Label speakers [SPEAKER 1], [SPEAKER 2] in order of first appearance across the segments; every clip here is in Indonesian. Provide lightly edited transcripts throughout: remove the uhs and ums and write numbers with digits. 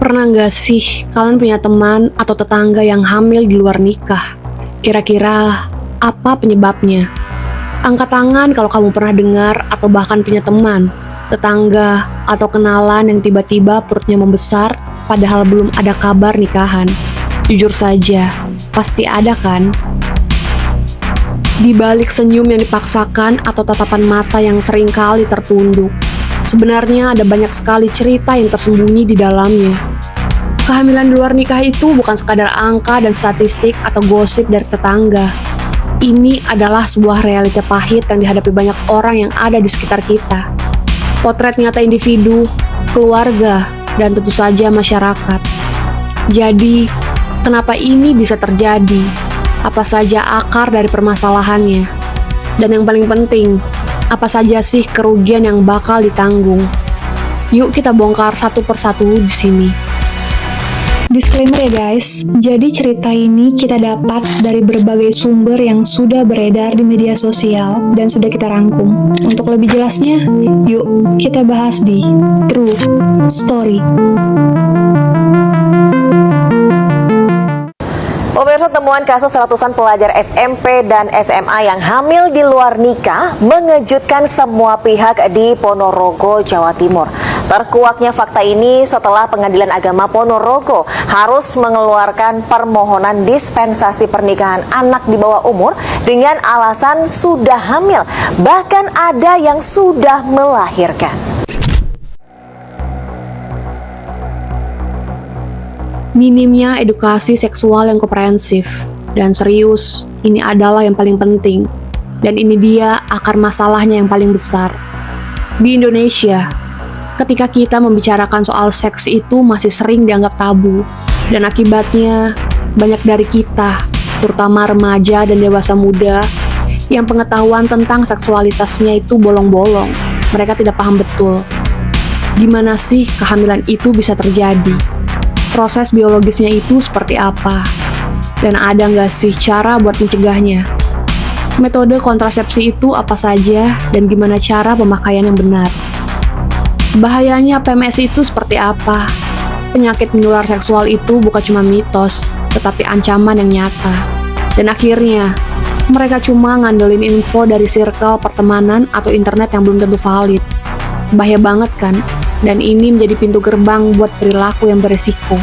[SPEAKER 1] Pernah nggak sih kalian punya teman atau tetangga yang hamil di luar nikah? Kira-kira apa penyebabnya? Angkat tangan kalau kamu pernah dengar atau bahkan punya teman, tetangga, atau kenalan yang tiba-tiba perutnya membesar padahal belum ada kabar nikahan. Jujur saja, pasti ada kan? Di balik senyum yang dipaksakan atau tatapan mata yang seringkali tertunduk, sebenarnya ada banyak sekali cerita yang tersembunyi di dalamnya. Kehamilan di luar nikah itu bukan sekadar angka dan statistik atau gosip dari tetangga. Ini adalah sebuah realita pahit yang dihadapi banyak orang yang ada di sekitar kita. Potret nyata individu, keluarga, dan tentu saja masyarakat. Jadi, kenapa ini bisa terjadi? Apa saja akar dari permasalahannya? Dan yang paling penting, apa saja sih kerugian yang bakal ditanggung? Yuk kita bongkar satu persatu di sini.
[SPEAKER 2] Disclaimer ya guys, jadi cerita ini kita dapat dari berbagai sumber yang sudah beredar di media sosial dan sudah kita rangkum. Untuk lebih jelasnya, yuk kita bahas di True Story.
[SPEAKER 3] Pemirsa, temuan kasus ratusan pelajar SMP dan SMA yang hamil di luar nikah mengejutkan semua pihak di Ponorogo, Jawa Timur. Terkuaknya fakta ini setelah Pengadilan Agama Ponorogo harus mengeluarkan permohonan dispensasi pernikahan anak di bawah umur dengan alasan sudah hamil, bahkan ada yang sudah melahirkan.
[SPEAKER 1] Minimnya edukasi seksual yang komprehensif dan serius, ini adalah yang paling penting. Dan ini dia akar masalahnya yang paling besar. Di Indonesia, ketika kita membicarakan soal seks itu masih sering dianggap tabu. Dan akibatnya, banyak dari kita, terutama remaja dan dewasa muda, yang pengetahuan tentang seksualitasnya itu bolong-bolong. Mereka tidak paham betul gimana sih kehamilan itu bisa terjadi. Proses biologisnya itu seperti apa? Dan ada nggak sih cara buat mencegahnya? Metode kontrasepsi itu apa saja dan gimana cara pemakaian yang benar? Bahayanya PMS itu seperti apa? Penyakit menular seksual itu bukan cuma mitos, tetapi ancaman yang nyata. Dan akhirnya, mereka cuma ngandelin info dari circle pertemanan atau internet yang belum tentu valid. Bahaya banget kan? Dan ini menjadi pintu gerbang buat perilaku yang beresiko.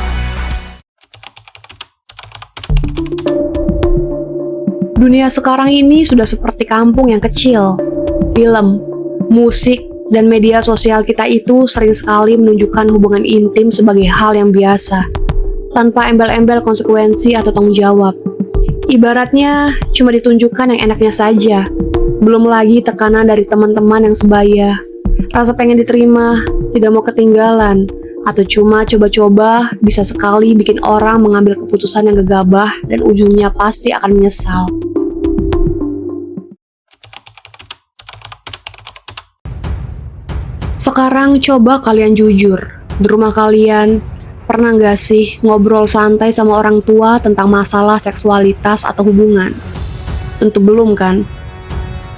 [SPEAKER 1] Dunia sekarang ini sudah seperti kampung yang kecil. Film, musik, dan media sosial kita itu sering sekali menunjukkan hubungan intim sebagai hal yang biasa, tanpa embel-embel konsekuensi atau tanggung jawab. Ibaratnya cuma ditunjukkan yang enaknya saja, belum lagi tekanan dari teman-teman yang sebaya, rasa pengen diterima, tidak mau ketinggalan, atau cuma coba-coba bisa sekali bikin orang mengambil keputusan yang gegabah dan ujungnya pasti akan menyesal. Sekarang coba kalian jujur, di rumah kalian pernah nggak sih ngobrol santai sama orang tua tentang masalah seksualitas atau hubungan? Tentu belum kan?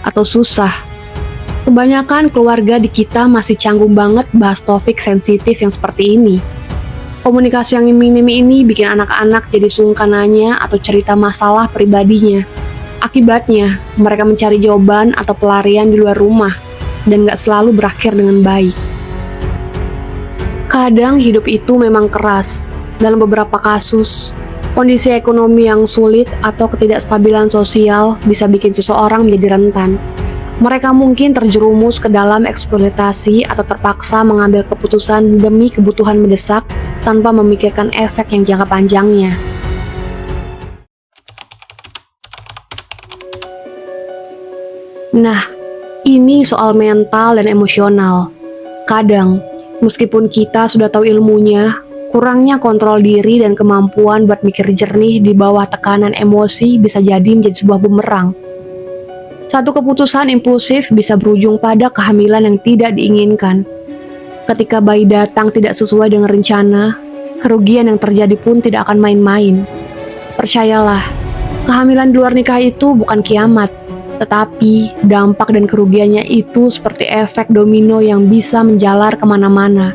[SPEAKER 1] Atau susah? Kebanyakan keluarga di kita masih canggung banget bahas topik sensitif yang seperti ini. Komunikasi yang minim ini bikin anak-anak jadi sungkan nanya atau cerita masalah pribadinya. Akibatnya, mereka mencari jawaban atau pelarian di luar rumah, dan gak selalu berakhir dengan baik. Kadang hidup itu memang keras. Dalam beberapa kasus, kondisi ekonomi yang sulit atau ketidakstabilan sosial bisa bikin seseorang menjadi rentan. Mereka mungkin terjerumus ke dalam eksploitasi atau terpaksa mengambil keputusan demi kebutuhan mendesak tanpa memikirkan efek yang jangka panjangnya. Nah, ini soal mental dan emosional. Kadang, meskipun kita sudah tahu ilmunya, kurangnya kontrol diri dan kemampuan buat mikir jernih di bawah tekanan emosi bisa jadi menjadi sebuah bumerang. Satu keputusan impulsif bisa berujung pada kehamilan yang tidak diinginkan. Ketika bayi datang tidak sesuai dengan rencana, kerugian yang terjadi pun tidak akan main-main. Percayalah, kehamilan di luar nikah itu bukan kiamat, tetapi dampak dan kerugiannya itu seperti efek domino yang bisa menjalar kemana-mana.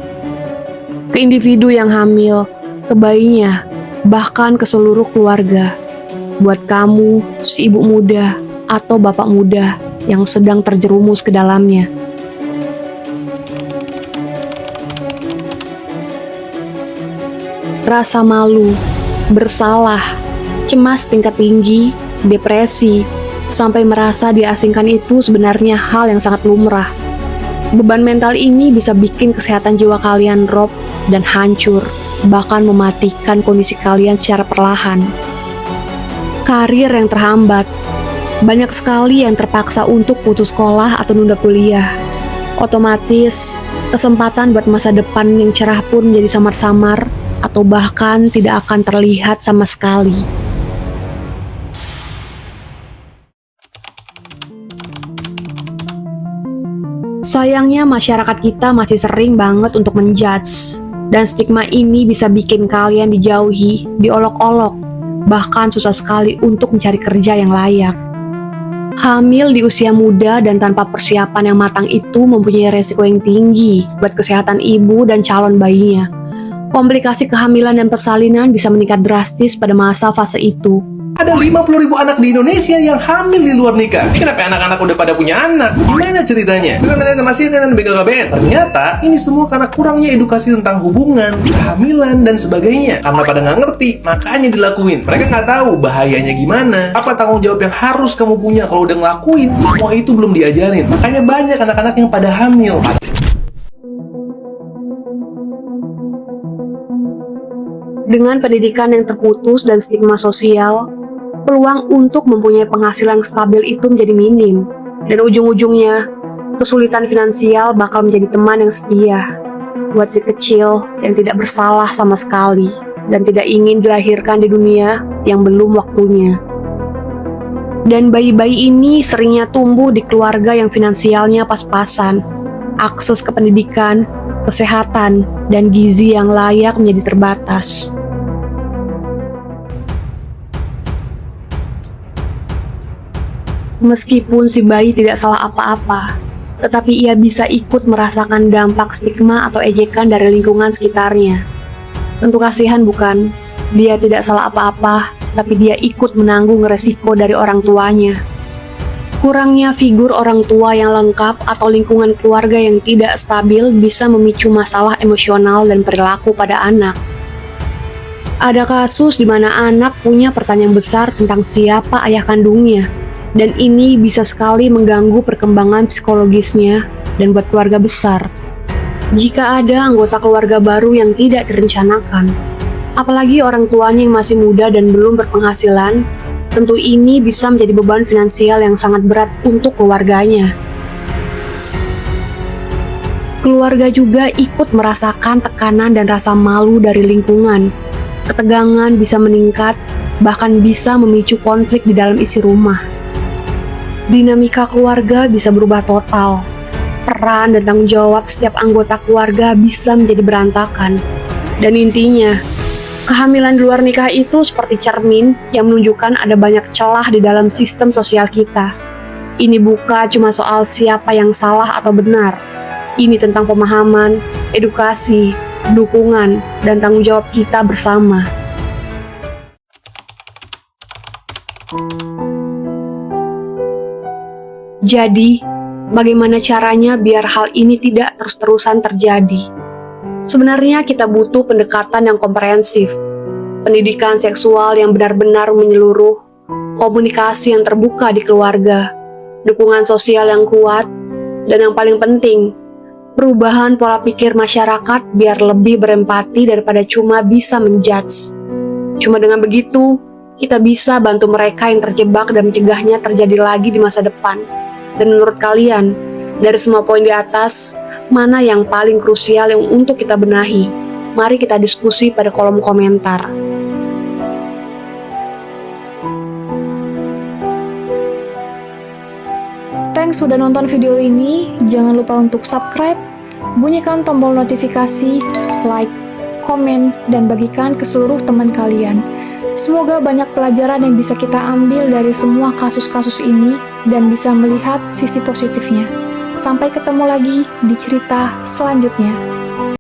[SPEAKER 1] ke individu yang hamil, ke bayinya, bahkan ke seluruh keluarga. Buat kamu, si ibu muda atau bapak muda yang sedang terjerumus ke dalamnya. Rasa malu, bersalah, cemas tingkat tinggi, depresi, sampai merasa diasingkan itu sebenarnya hal yang sangat lumrah. Beban mental ini bisa bikin kesehatan jiwa kalian drop dan hancur, bahkan mematikan kondisi kalian secara perlahan. Karir yang terhambat, banyak sekali yang terpaksa untuk putus sekolah atau nunda kuliah. Otomatis, kesempatan buat masa depan yang cerah pun menjadi samar-samar atau bahkan tidak akan terlihat sama sekali. Sayangnya masyarakat kita masih sering banget untuk menjudge, dan stigma ini bisa bikin kalian dijauhi, diolok-olok, bahkan susah sekali untuk mencari kerja yang layak. Hamil di usia muda dan tanpa persiapan yang matang itu mempunyai resiko yang tinggi buat kesehatan ibu dan calon bayinya. Komplikasi kehamilan dan persalinan bisa meningkat drastis pada masa fase itu.
[SPEAKER 4] Ada 50.000 anak di Indonesia yang hamil di luar nikah. Ini kenapa anak-anak udah pada punya anak? Gimana ceritanya? Dengan sama CNN dan BKKBN. Ternyata ini semua karena kurangnya edukasi tentang hubungan, kehamilan, dan sebagainya. Karena pada nggak ngerti, makanya dilakuin. Mereka nggak tahu bahayanya gimana. Apa tanggung jawab yang harus kamu punya kalau udah ngelakuin? Semua itu belum diajarin. Makanya banyak anak-anak yang pada hamil.
[SPEAKER 1] Dengan pendidikan yang terputus dan stigma sosial, peluang untuk mempunyai penghasilan stabil itu menjadi minim, dan ujung-ujungnya, kesulitan finansial bakal menjadi teman yang setia buat si kecil yang tidak bersalah sama sekali dan tidak ingin dilahirkan di dunia yang belum waktunya. Dan bayi-bayi ini seringnya tumbuh di keluarga yang finansialnya pas-pasan, akses ke pendidikan, kesehatan, dan gizi yang layak menjadi terbatas. Meskipun si bayi tidak salah apa-apa, tetapi ia bisa ikut merasakan dampak stigma atau ejekan dari lingkungan sekitarnya. Tentu kasihan bukan? Dia tidak salah apa-apa, tapi dia ikut menanggung resiko dari orang tuanya. Kurangnya figur orang tua yang lengkap atau lingkungan keluarga yang tidak stabil bisa memicu masalah emosional dan perilaku pada anak. Ada kasus di mana anak punya pertanyaan besar tentang siapa ayah kandungnya, dan ini bisa sekali mengganggu perkembangan psikologisnya dan buat keluarga besar. Jika ada anggota keluarga baru yang tidak direncanakan, apalagi orang tuanya yang masih muda dan belum berpenghasilan, tentu ini bisa menjadi beban finansial yang sangat berat untuk keluarganya. Keluarga juga ikut merasakan tekanan dan rasa malu dari lingkungan. Ketegangan bisa meningkat, bahkan bisa memicu konflik di dalam isi rumah. Dinamika keluarga bisa berubah total. Peran dan tanggung jawab setiap anggota keluarga bisa menjadi berantakan. Dan intinya, kehamilan di luar nikah itu seperti cermin yang menunjukkan ada banyak celah di dalam sistem sosial kita. Ini bukan cuma soal siapa yang salah atau benar. Ini tentang pemahaman, edukasi, dukungan, dan tanggung jawab kita bersama. Jadi, bagaimana caranya biar hal ini tidak terus-terusan terjadi? Sebenarnya kita butuh pendekatan yang komprehensif, pendidikan seksual yang benar-benar menyeluruh, komunikasi yang terbuka di keluarga, dukungan sosial yang kuat, dan yang paling penting, perubahan pola pikir masyarakat biar lebih berempati daripada cuma bisa menjudge. Cuma dengan begitu, kita bisa bantu mereka yang terjebak dan mencegahnya terjadi lagi di masa depan. Dan menurut kalian, dari semua poin di atas, mana yang paling krusial yang untuk kita benahi? Mari kita diskusi pada kolom komentar.
[SPEAKER 2] Thanks sudah nonton video ini. Jangan lupa untuk subscribe, bunyikan tombol notifikasi, like, komen, dan bagikan ke seluruh teman kalian. Semoga banyak pelajaran yang bisa kita ambil dari semua kasus-kasus ini dan bisa melihat sisi positifnya. Sampai ketemu lagi di cerita selanjutnya.